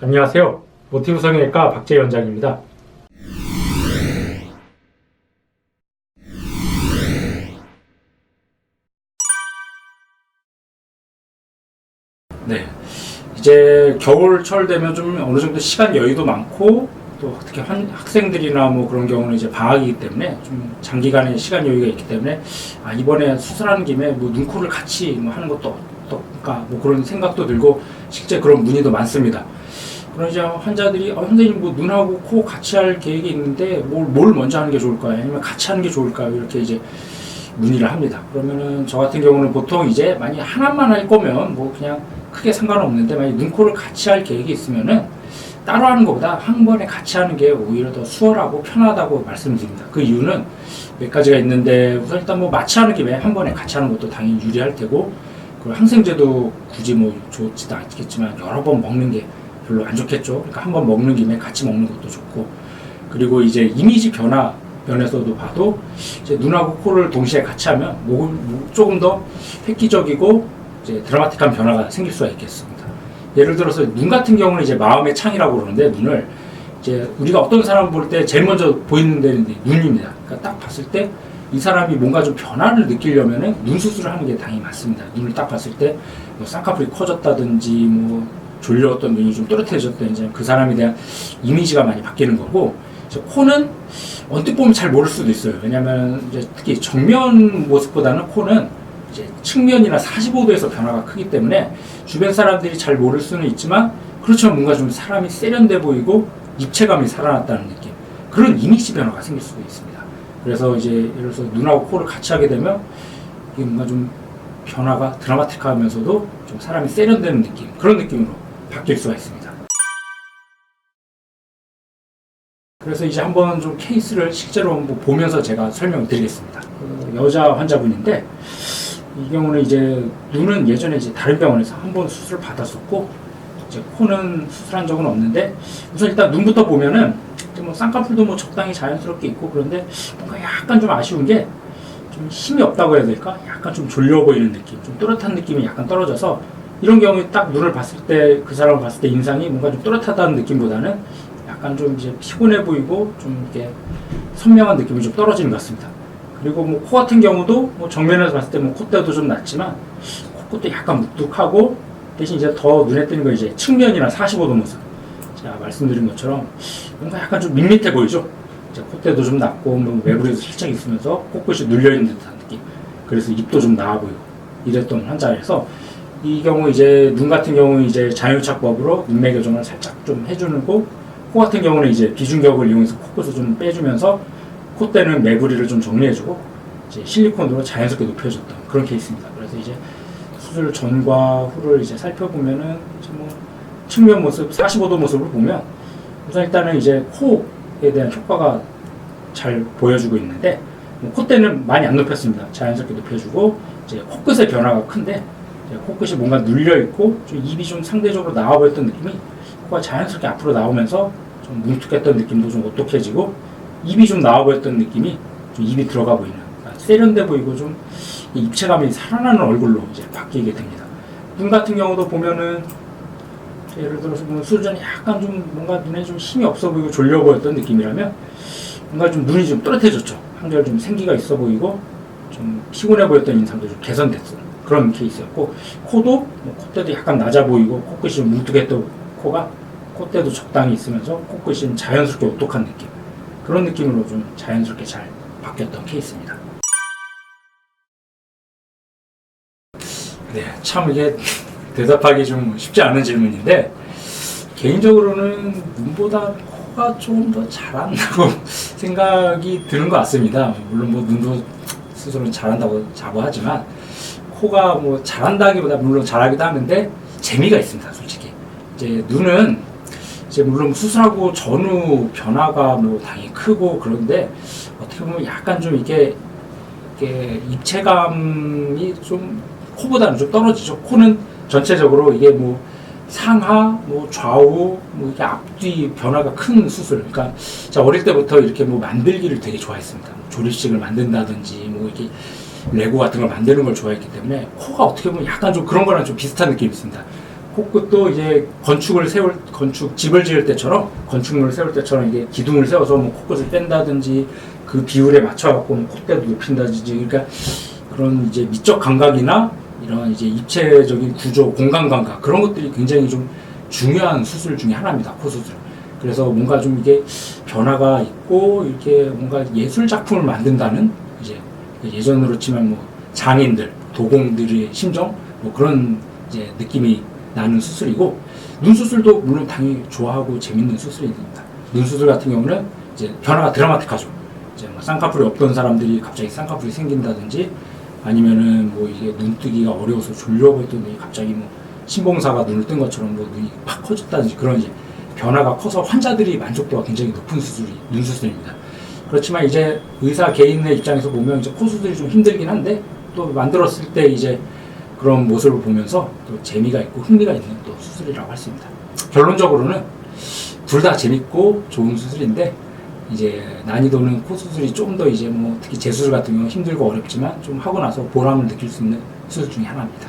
안녕하세요. 모티브 성형외과 박재희 원장입니다. 네, 이제 겨울철 되면 좀 어느 정도 시간 여유도 많고 또 특히 학생들이나 뭐 그런 경우는 이제 방학이기 때문에 좀 장기간의 시간 여유가 있기 때문에 이번에 수술하는 김에 뭐 눈코를 같이 뭐 하는 것도 어떨까 뭐 그런 생각도 들고 실제 그런 문의도 많습니다. 그런 이제 환자들이 선생님 뭐 눈하고 코 같이 할 계획이 있는데 뭘 먼저 하는 게 좋을까요? 아니면 같이 하는 게 좋을까요? 이렇게 이제 문의를 합니다. 그러면은 저 같은 경우는 보통 이제 만약 하나만 할 거면 뭐 그냥 크게 상관없는데 만약 눈코를 같이 할 계획이 있으면은 따로 하는 것보다 한 번에 같이 하는 게 오히려 더 수월하고 편하다고 말씀드립니다. 그 이유는 몇 가지가 있는데 우선 일단 뭐 마취 하는 김에 한 번에 같이 하는 것도 당연히 유리할 테고 그리고 항생제도 굳이 뭐 좋지도 않겠지만 여러 번 먹는 게 별로 안 좋겠죠. 그러니까 한 번 먹는 김에 같이 먹는 것도 좋고 그리고 이제 이미지 변화 면에서도 봐도 이제 눈하고 코를 동시에 같이 하면 조금 더 획기적이고 이제 드라마틱한 변화가 생길 수가 있겠습니다. 예를 들어서 눈 같은 경우는 이제 마음의 창이라고 그러는데 눈을 이제 우리가 어떤 사람을 볼 때 제일 먼저 보이는 데는 눈입니다. 그러니까 딱 봤을 때 이 사람이 뭔가 좀 변화를 느끼려면은 눈 수술을 하는 게 당연히 맞습니다. 눈을 딱 봤을 때 뭐 쌍꺼풀이 커졌다든지 뭐 졸려왔던 눈이 좀 또렷해졌다든지 그 사람에 대한 이미지가 많이 바뀌는 거고 코는 언뜻 보면 잘 모를 수도 있어요. 왜냐하면 이제 특히 정면 모습보다는 코는 이제 측면이나 45도에서 변화가 크기 때문에 주변 사람들이 잘 모를 수는 있지만 그렇지만 뭔가 좀 사람이 세련돼 보이고 입체감이 살아났다는 느낌 그런 이미지 변화가 생길 수도 있습니다. 그래서 이제 예를 들어서 눈하고 코를 같이 하게 되면 이게 뭔가 좀 변화가 드라마틱하면서도 좀 사람이 세련되는 느낌 그런 느낌으로 바뀔 수가 있습니다. 그래서 이제 한번 좀 케이스를 실제로 한번 보면서 제가 설명을 드리겠습니다. 여자 환자분인데 이 경우는 이제 눈은 예전에 이제 다른 병원에서 한번 수술을 받았었고 이제 코는 수술한 적은 없는데 우선 일단 눈부터 보면은 뭐 쌍꺼풀도 뭐 적당히 자연스럽게 있고 그런데 뭔가 약간 좀 아쉬운 게 좀 힘이 없다고 해야 될까? 약간 좀 졸려 보이는 느낌, 좀 또렷한 느낌이 약간 떨어져서 이런 경우에 딱 눈을 봤을 때 그 사람을 봤을 때 인상이 뭔가 좀 또렷하다는 느낌보다는 약간 좀 이제 피곤해 보이고 좀 이렇게 선명한 느낌이 좀 떨어지는 것 같습니다. 그리고 뭐 코 같은 경우도 뭐 정면에서 봤을 때 뭐 콧대도 좀 낮지만 콧대도 약간 묵뚝하고 대신 이제 더 눈에 띄는 건 이제 측면이나 45도 모습. 제가 말씀드린 것처럼 뭔가 약간 좀 밋밋해 보이죠. 이제 콧대도 좀 낮고 뭐 매부리도 살짝 있으면서 코끝이 눌려 있는 듯한 느낌. 그래서 입도 좀 나아 보이고 이랬던 환자여서 이 경우 이제 눈 같은 경우는 이제 자연유착법으로 눈매 교정을 살짝 좀 해주는 거. 코 같은 경우는 이제 비중격을 이용해서 코끝을 좀 빼주면서 콧대는 매부리를 좀 정리해주고 이제 실리콘으로 자연스럽게 높여줬던 그런 케이스입니다. 그래서 이제 수술 전과 후를 이제 살펴보면은 이제 뭐 측면 모습, 45도 모습을 보면 우선 일단은 이제 코에 대한 효과가 잘 보여주고 있는데 뭐 콧대는 많이 안 높였습니다. 자연스럽게 높여주고 이제 코끝의 변화가 큰데 이제 코끝이 뭔가 눌려 있고 좀 입이 좀 상대적으로 나와 보였던 느낌이 코가 자연스럽게 앞으로 나오면서 좀 뭉툭했던 느낌도 좀 오똑해지고 입이 좀 나와 보였던 느낌이 좀 입이 들어가 보이는 그러니까 세련돼 보이고 좀 입체감이 살아나는 얼굴로 이제 바뀌게 됩니다. 눈 같은 경우도 보면은 예를 들어서 뭐 수전이 약간 좀 뭔가 눈에 좀 힘이 없어 보이고 졸려 보였던 느낌이라면 뭔가 좀 눈이 좀 또렷해졌죠. 한결 좀 생기가 있어 보이고 좀 피곤해 보였던 인상도 좀 개선됐어 그런 케이스였고 코도 뭐 콧대도 약간 낮아 보이고 코끝이 좀 뭉툭했던 코가 콧대도 적당히 있으면서 코끝이 자연스럽게 오똑한 느낌 그런 느낌으로 좀 자연스럽게 잘 바뀌었던 케이스입니다. 네, 참 이게 대답하기 좀 쉽지 않은 질문인데 개인적으로는 눈보다 코가 조금 더 잘한다고 생각이 드는 것 같습니다. 물론 뭐 눈도 스스로는 잘한다고 자부하지만 코가 뭐 잘한다기보다 물론 잘하기도 하는데 재미가 있습니다. 솔직히 이제 눈은 이제 물론 수술하고 전후 변화가 뭐 당연히 크고 그런데 어떻게 보면 약간 좀 이게 입체감이 좀 코보다는 좀 떨어지죠. 코는 전체적으로 이게 뭐 상하, 뭐 좌우, 뭐 이게 앞뒤 변화가 큰 수술. 그러니까 제가 어릴 때부터 이렇게 뭐 만들기를 되게 좋아했습니다. 조립식을 만든다든지 뭐 이렇게 레고 같은 걸 만드는 걸 좋아했기 때문에 코가 어떻게 보면 약간 좀 그런 거랑 좀 비슷한 느낌이 있습니다. 코끝도 이제 집을 지을 때처럼, 건축물을 세울 때처럼 이게 기둥을 세워서 뭐 코끝을 뺀다든지 그 비율에 맞춰갖고 뭐 콧대도 높인다든지, 그러니까 그런 이제 미적 감각이나 이런 이제 입체적인 구조, 공간 감각, 그런 것들이 굉장히 좀 중요한 수술 중에 하나입니다. 코 수술. 그래서 뭔가 좀 이게 변화가 있고 이렇게 뭔가 예술 작품을 만든다는, 이제 예전으로 치면 뭐 장인들, 도공들의 심정, 뭐 그런 이제 느낌이 나는 수술이고, 눈 수술도 물론 당연히 좋아하고 재밌는 수술입니다. 눈 수술 같은 경우는 이제 변화가 드라마틱하죠. 이제 뭐 쌍꺼풀이 없던 사람들이 갑자기 쌍꺼풀이 생긴다든지, 아니면은 뭐 이게 눈 뜨기가 어려워서 졸려 보였더니 갑자기 뭐 신봉사가 눈을 뜬 것처럼 뭐 눈이 팍 커졌다든지, 그런 이제 변화가 커서 환자들이 만족도가 굉장히 높은 수술이 눈 수술입니다. 그렇지만 이제 의사 개인의 입장에서 보면 이제 코 수술이 좀 힘들긴 한데, 또 만들었을 때 이제 그런 모습을 보면서 또 재미가 있고 흥미가 있는 또 수술이라고 할 수 있습니다. 결론적으로는 둘 다 재밌고 좋은 수술인데, 이제 난이도는 코 수술이 좀 더 이제 뭐 특히 재수술 같은 경우 힘들고 어렵지만 좀 하고 나서 보람을 느낄 수 있는 수술 중에 하나입니다.